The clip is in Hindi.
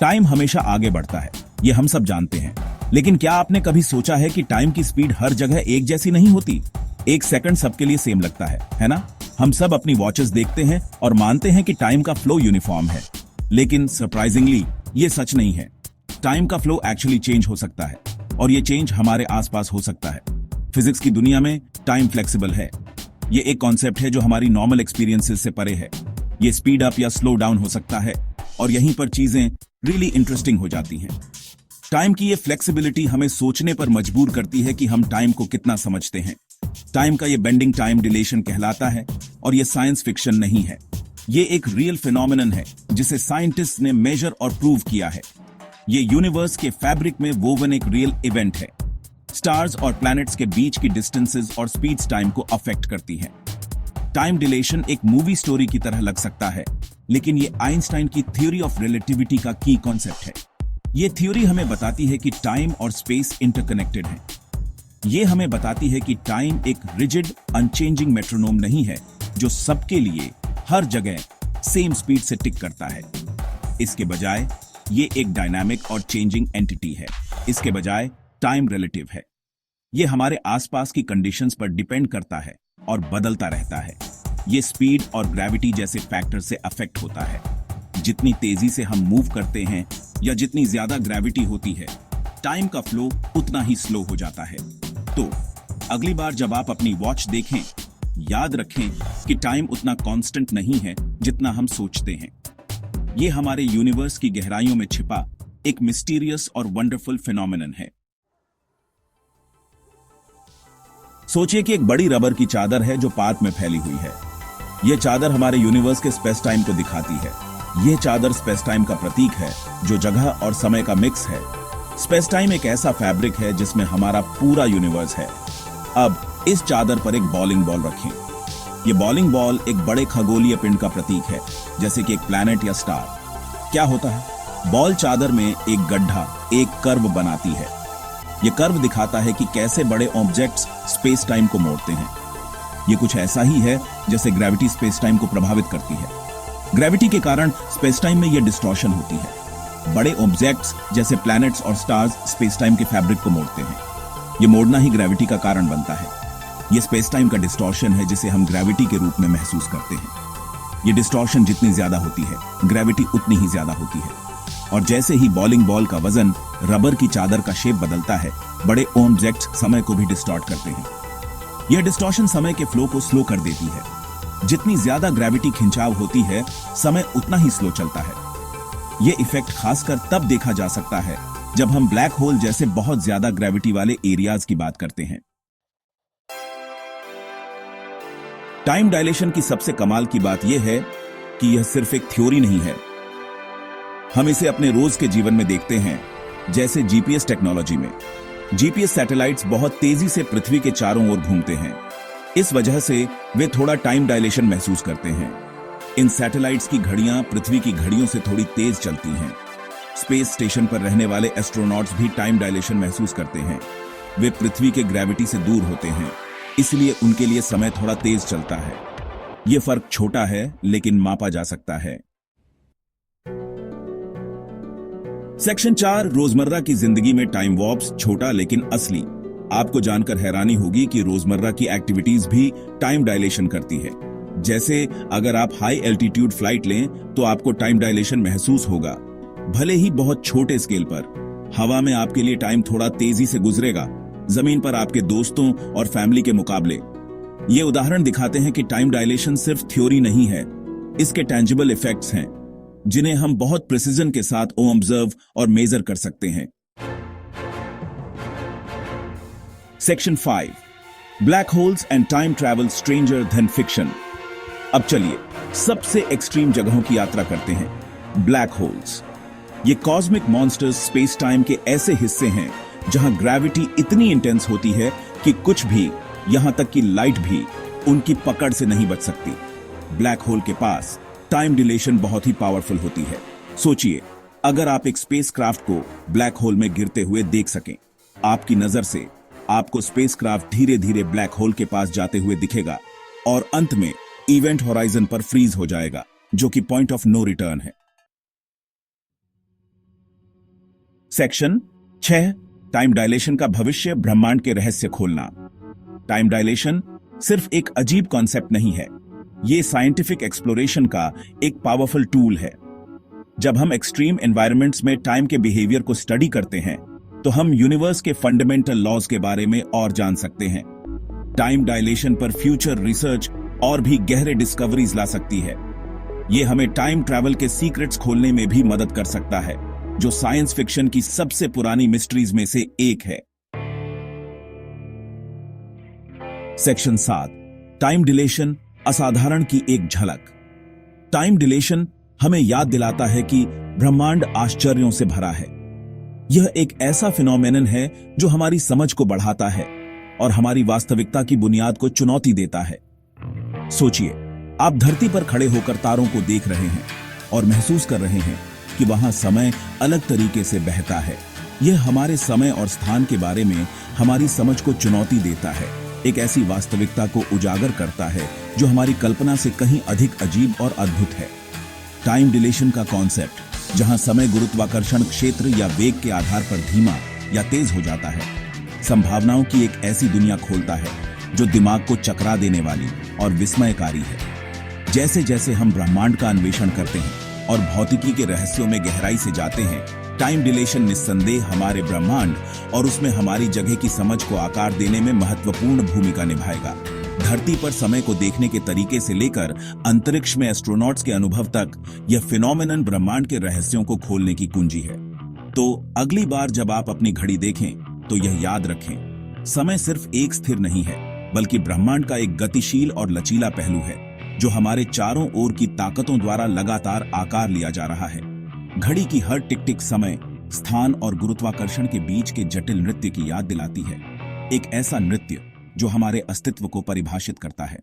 टाइम हमेशा आगे बढ़ता है, ये हम सब जानते हैं। लेकिन क्या आपने कभी सोचा है कि टाइम की स्पीड हर जगह एक जैसी नहीं होती? एक सेकंड सबके लिए सेम लगता है ना? हम सब अपनी वॉचेस देखते हैं और मानते हैं कि टाइम का फ्लो यूनिफॉर्म है, लेकिन सरप्राइजिंगली ये सच नहीं है। टाइम का फ्लो एक्चुअली चेंज हो सकता है, और ये चेंज हमारे आसपास हो सकता है। फिजिक्स की दुनिया में टाइम फ्लेक्सिबल है। ये एक कॉन्सेप्ट है जो हमारी नॉर्मल एक्सपीरियंसेस से परे है। ये स्पीड अप या स्लो डाउन हो सकता है, और यहीं पर चीजें रियली इंटरेस्टिंग हो जाती हैं। टाइम की ये फ्लेक्सिबिलिटी हमें सोचने पर मजबूर करती है कि हम टाइम को कितना समझते हैं। टाइम का ये बेंडिंग टाइम डिलेशन कहलाता है, और ये साइंस फिक्शन नहीं है। ये एक रियल फिनोमिनन है जिसे साइंटिस्ट ने मेजर और प्रूव किया है। ये यूनिवर्स के फैब्रिक में वोवन एक रियल इवेंट है। स्टार्स और प्लैनेट्स के बीच की डिस्टेंसेस और स्पीड्स टाइम को अफेक्ट करती हैं। टाइम डिलेशन एक मूवी स्टोरी की तरह लग सकता है, लेकिन ये आइंस्टाइन की थ्योरी ऑफ रिलेटिविटी का की कॉन्सेप्ट है। ये थ्योरी हमें बताती है कि टाइम और स्पेस इंटरकनेक्टेड हैं। ये हमें बताती है कि टाइम एक रिजिड अनचेंजिंग मेट्रोनोम नहीं है जो सबके लिए हर जगह सेम स्पीड से टिक करता है। इसके बजाय ये एक डायनामिक और चेंजिंग एंटिटी है। इसके बजाय टाइम रिलेटिव है। ये हमारे आसपास की कंडीशंस पर डिपेंड करता है और बदलता रहता है। ये स्पीड और ग्रेविटी जैसे फैक्टर से अफेक्ट होता है। जितनी तेजी से हम मूव करते हैं या जितनी ज्यादा ग्रेविटी होती है, टाइम का फ्लो उतना ही स्लो हो जाता है। तो अगली बार जब आप अपनी वॉच देखें, याद रखें कि टाइम उतना कांस्टेंट नहीं है जितना हम सोचते हैं। ये हमारे यूनिवर्स की गहराइयों में छिपा एक मिस्टीरियस और वंडरफुल फिनोमिनन है। सोचिए कि एक बड़ी रबर की चादर है जो पार्क में फैली हुई है। यह चादर हमारे यूनिवर्स के स्पेस टाइम को दिखाती है। यह चादर स्पेस टाइम का प्रतीक है जो जगह और समय का मिक्स है। स्पेस टाइम एक ऐसा फैब्रिक है जिसमें हमारा पूरा यूनिवर्स है। अब इस चादर पर एक बॉलिंग बॉल रखें। यह बॉलिंग बॉल एक बड़े खगोलीय पिंड का प्रतीक है, जैसे कि एक प्लैनेट या स्टार। क्या होता है? बॉल चादर में एक गड्ढा, एक कर्व बनाती है। यह कर्व दिखाता है कि कैसे बड़े ऑब्जेक्ट्स स्पेस टाइम को मोड़ते हैं। यह कुछ ऐसा ही है जैसे ग्रेविटी स्पेस टाइम को प्रभावित करती है। ग्रेविटी के कारण स्पेस टाइम में यह डिस्टॉर्शन होती है। बड़े ऑब्जेक्ट्स जैसे प्लैनेट्स और स्टार्स स्पेस टाइम के फैब्रिक को मोड़ते हैं। यह मोड़ना ही ग्रेविटी का कारण बनता है। यह स्पेस टाइम का डिस्टॉर्शन है जिसे हम ग्रेविटी के रूप में महसूस करते हैं। यह डिस्टॉर्शन जितनी ज्यादा होती है, ग्रेविटी उतनी ही ज्यादा होती है। और जैसे ही बॉलिंग बॉल का वजन रबर की चादर का शेप बदलता है, बड़े ऑब्जेक्ट्स समय को भी डिस्टॉर्ट करते हैं। यह डिस्टॉर्शन समय के फ्लो को स्लो कर देती है। जितनी ज्यादा ग्रेविटी खिंचाव होती है, समय उतना ही स्लो चलता है। यह इफेक्ट खासकर तब देखा जा सकता है जब हम ब्लैक होल जैसे बहुत ज्यादा ग्रेविटी वाले एरियाज की बात करते हैं। टाइम डायलेशन की सबसे कमाल की बात यह है कि यह सिर्फ एक थ्योरी नहीं है। हम इसे अपने रोज के जीवन में देखते हैं, जैसे जीपीएस टेक्नोलॉजी में। जीपीएस सैटेलाइट्स बहुत तेजी से पृथ्वी के चारों ओर घूमते हैं। इस वजह से वे थोड़ा टाइम डायलेशन महसूस करते हैं। इन सैटेलाइट्स की घड़ियां पृथ्वी की घड़ियों से थोड़ी तेज चलती हैं। स्पेस स्टेशन पर रहने वाले एस्ट्रोनॉट्स भी टाइम डायलेशन महसूस करते हैं। वे पृथ्वी के ग्रेविटी से दूर होते हैं, इसलिए उनके लिए समय थोड़ा तेज चलता है। यह फर्क छोटा है, लेकिन मापा जा सकता है। सेक्शन 4, रोजमर्रा की जिंदगी में टाइम वॉर्प्स, छोटा लेकिन असली। आपको जानकर हैरानी होगी कि रोजमर्रा की एक्टिविटीज भी टाइम डायलेशन करती है। जैसे अगर आप हाई एल्टीट्यूड फ्लाइट लें तो आपको टाइम डायलेशन महसूस होगा, भले ही बहुत छोटे स्केल पर। हवा में आपके लिए टाइम थोड़ा तेजी से गुजरेगा, जमीन पर आपके दोस्तों और फैमिली के मुकाबले। ये उदाहरण दिखाते हैं कि टाइम डायलेशन सिर्फ थ्योरी नहीं है, इसके टेंजिबल इफेक्ट्स हैं जिन्हें हम बहुत प्रिसीजन के साथ ऑब्जर्व और मेजर कर सकते हैं। Section 5, black holes and time travel stranger then fiction. अब चलिए सबसे एक्सट्रीम जगहों की यात्रा करते हैं, ब्लैक होल्स। ये कॉस्मिक मॉन्स्टर्स स्पेस टाइम के ऐसे हिस्से हैं जहां ग्रेविटी इतनी इंटेंस होती है कि कुछ भी, यहां तक कि लाइट भी, उनकी पकड़ से नहीं बच सकती। ब्लैक होल के पास टाइम डिलेशन बहुत ही पावरफुल होती है। सोचिए, अगर आप एक स्पेसक्राफ्ट को ब्लैक होल में गिरते हुए देख सकें, आपकी नजर से आपको स्पेसक्राफ्ट धीरे धीरे ब्लैक होल के पास जाते हुए दिखेगा और अंत में इवेंट होराइजन पर फ्रीज हो जाएगा, जो कि पॉइंट ऑफ नो रिटर्न है। सेक्शन 6, टाइम डायलेशन का भविष्य, ब्रह्मांड के रहस्य खोलना। टाइम डायलेशन सिर्फ एक अजीब कॉन्सेप्ट नहीं है, ये साइंटिफिक एक्सप्लोरेशन का एक पावरफुल टूल है। जब हम एक्सट्रीम एनवायरनमेंट्स में टाइम के बिहेवियर को स्टडी करते हैं तो हम यूनिवर्स के फंडामेंटल लॉज के बारे में और जान सकते हैं। टाइम डायलेशन पर फ्यूचर रिसर्च और भी गहरे डिस्कवरीज ला सकती है। ये हमें टाइम ट्रैवल के सीक्रेट्स खोलने में भी मदद कर सकता है, जो साइंस फिक्शन की सबसे पुरानी मिस्ट्रीज में से एक है। सेक्शन 7, टाइम डिलेशन, असाधारण की एक झलक। टाइम डिलेशन हमें याद दिलाता है कि ब्रह्मांड आश्चर्यों से भरा है। यह एक ऐसा फिनोमेनन है जो हमारी समझ को बढ़ाता है और हमारी वास्तविकता की बुनियाद को चुनौती देता है। सोचिए, आप धरती पर खड़े होकर तारों को देख रहे हैं और महसूस कर रहे हैं कि वहां समय अलग तरीके से बहता है। यह हमारे समय और स्थान के बारे में हमारी समझ को चुनौती देता है, एक ऐसी वास्तविकता को उजागर करता है जो हमारी कल्पना से कहीं अधिक अजीब और अद्भुत है। टाइम डिलेशन का कॉन्सेप्ट, जहां समय गुरुत्वाकर्षण क्षेत्र या वेग के आधार पर धीमा या तेज हो जाता है, संभावनाओं की एक ऐसी दुनिया खोलता है जो दिमाग को चकरा देने वाली और विस्मयकारी है। जैसे जैसे हम ब्रह्मांड का अन्वेषण करते हैं और भौतिकी के रहस्यों में गहराई से जाते हैं, टाइम डिलेशन निस्संदेह हमारे ब्रह्मांड और उसमें हमारी जगह की समझ को आकार देने में महत्वपूर्ण भूमिका निभाएगा। धरती पर समय को देखने के तरीके से लेकर अंतरिक्ष में एस्ट्रोनॉट्स के अनुभव तक, यह फिनोमेनन ब्रह्मांड के रहस्यों को खोलने की कुंजी है। तो अगली बार जब आप अपनी घड़ी देखें तो यह याद रखें, समय सिर्फ एक स्थिर नहीं है, बल्कि ब्रह्मांड का एक गतिशील और लचीला पहलू है जो हमारे चारों ओर की ताकतों द्वारा लगातार आकार लिया जा रहा है। घड़ी की हर टिक टिक समय, स्थान और गुरुत्वाकर्षण के बीच के जटिल नृत्य की याद दिलाती है, एक ऐसा नृत्य जो हमारे अस्तित्व को परिभाषित करता है।